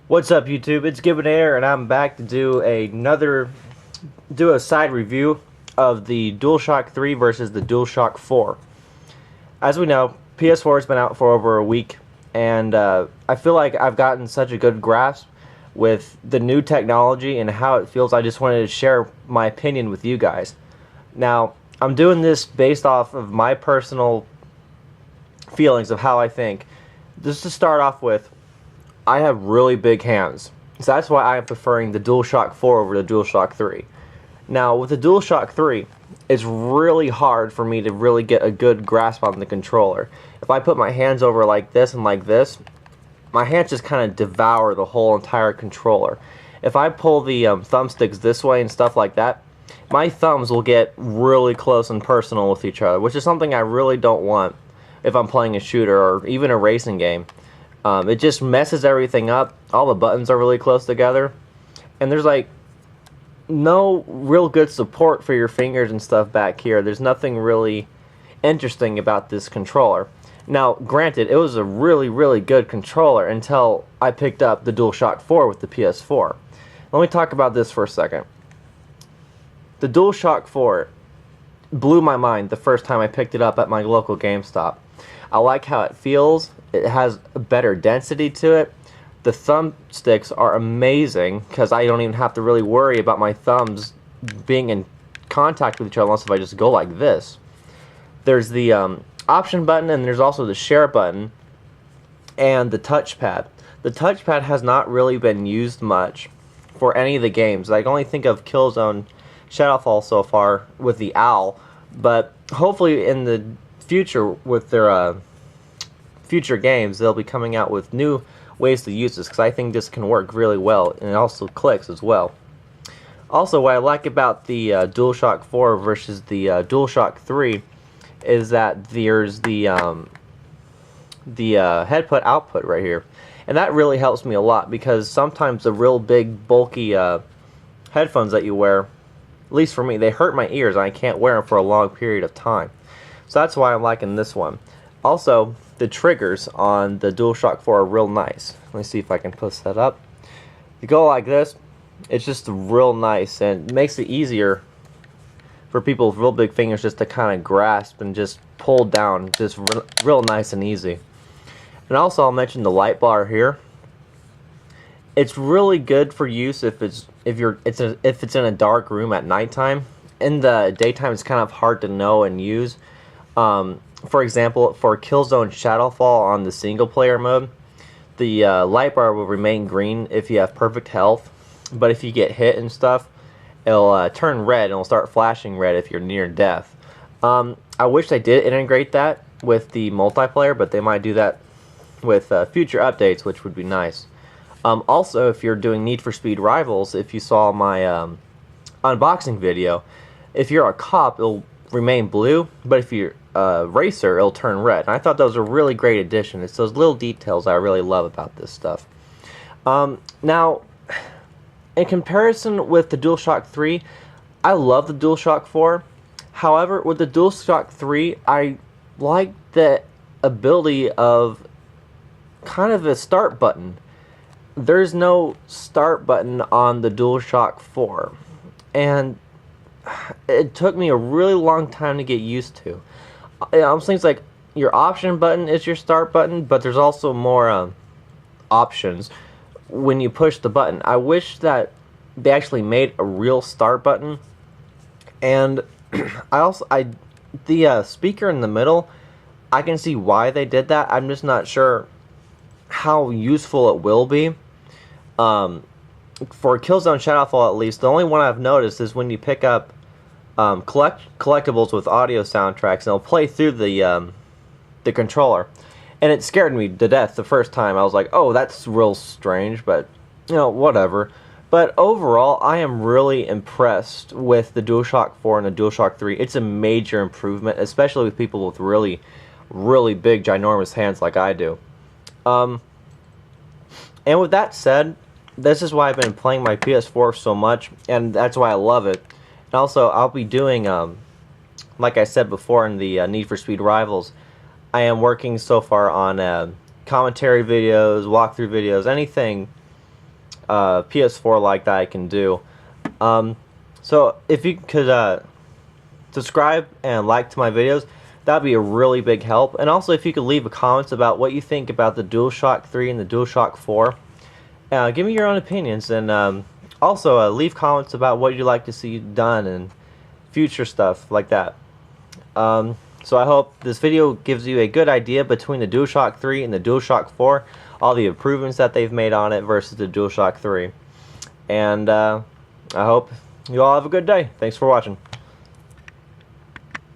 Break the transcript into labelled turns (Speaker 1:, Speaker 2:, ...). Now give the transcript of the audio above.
Speaker 1: What's up, YouTube? It's Gibbon Air, and I'm back to do a side review of the DualShock 3 versus the DualShock 4. As we know, PS4 has been out for over a week, and I feel like I've gotten such a good grasp with the new technology and how it feels. I just wanted to share my opinion with you guys. Now, I'm doing this based off of my personal feelings of how I think. Just to start off with, I have really big hands, so that's why I am preferring the DualShock 4 over the DualShock 3. Now, with the DualShock 3, it's really hard for me to really get a good grasp on the controller. If I put my hands over like this and like this, my hands just kind of devour the whole entire controller. If I pull the thumbsticks this way and stuff like that, my thumbs will get really close and personal with each other, which is something I really don't want if I'm playing a shooter or even a racing game. It just messes everything up. All the buttons are really close together, and there's like no real good support for your fingers and stuff back here. There's nothing really interesting about this controller. Now, granted, it was a really good controller until I picked up the DualShock 4 with the PS4. Let me talk about this for a second. The DualShock 4 blew my mind the first time I picked it up at my local GameStop. I like how it feels. It has a better density to it. The thumbsticks are amazing because I don't even have to really worry about my thumbs being in contact with each other unless if I just go like this. There's the option button, and there's also the share button and the touchpad. The touchpad has not really been used much for any of the games. I can only think of Killzone Shadowfall so far with the owl, but hopefully in the future with their future games they'll be coming out with new ways to use this, because I think this can work really well, and it also clicks as well. Also, what I like about the DualShock 4 versus the DualShock 3 is that there's the headput output right here, and that really helps me a lot, because sometimes the real big bulky headphones that you wear, at least for me, they hurt my ears and I can't wear them for a long period of time. So that's why I'm liking this one. Also, the triggers on the DualShock 4 are real nice. Let me see if I can push that up. You go like this, it's just real nice, and it makes it easier for people with real big fingers just to kind of grasp and just pull down, just real nice and easy. And also, I'll mention the light bar here. It's really good for use if it's in a dark room at nighttime. In the daytime, it's kind of hard to know and use. For example, for Killzone Shadowfall on the single player mode, the light bar will remain green if you have perfect health, but if you get hit and stuff, it'll turn red and it'll start flashing red if you're near death. I wish they did integrate that with the multiplayer, but they might do that with future updates, which would be nice. Also, if you're doing Need for Speed Rivals, if you saw my unboxing video, if you're a cop, it'll remain blue, but if you're a racer, it'll turn red. And I thought that was a really great addition. It's those little details I really love about this stuff. Now, in comparison with the DualShock 3, I love the DualShock 4. However, with the DualShock 3, I like the ability of kind of a start button. There's no start button on the DualShock 4, and it took me a really long time to get used to. Things like your option button is your start button, but there's also more options when you push the button. I wish that they actually made a real start button. And the speaker in the middle, I can see why they did that. I'm just not sure how useful it will be. For Killzone Shadowfall, at least, the only one I've noticed is when you pick up collectibles with audio soundtracks, and it'll play through the controller, and it scared me to death the first time. I was like, oh, that's real strange, but you know, whatever. But overall, I am really impressed with the DualShock 4 and the DualShock 3. It's a major improvement, especially with people with really big, ginormous hands like I do. And with that said, this is why I've been playing my PS4 so much, and that's why I love it. And also, I'll be doing, like I said before in the Need for Speed Rivals, I am working so far on commentary videos, walkthrough videos, anything PS4 like that I can do. So if you could subscribe and like to my videos, that'd be a really big help. And also if you could leave a comment about what you think about the DualShock 3 and the DualShock 4. Give me your own opinions, and also leave comments about what you'd like to see done and future stuff like that. So I hope this video gives you a good idea between the DualShock 3 and the DualShock 4, all the improvements that they've made on it versus the DualShock 3. And I hope you all have a good day. Thanks for watching.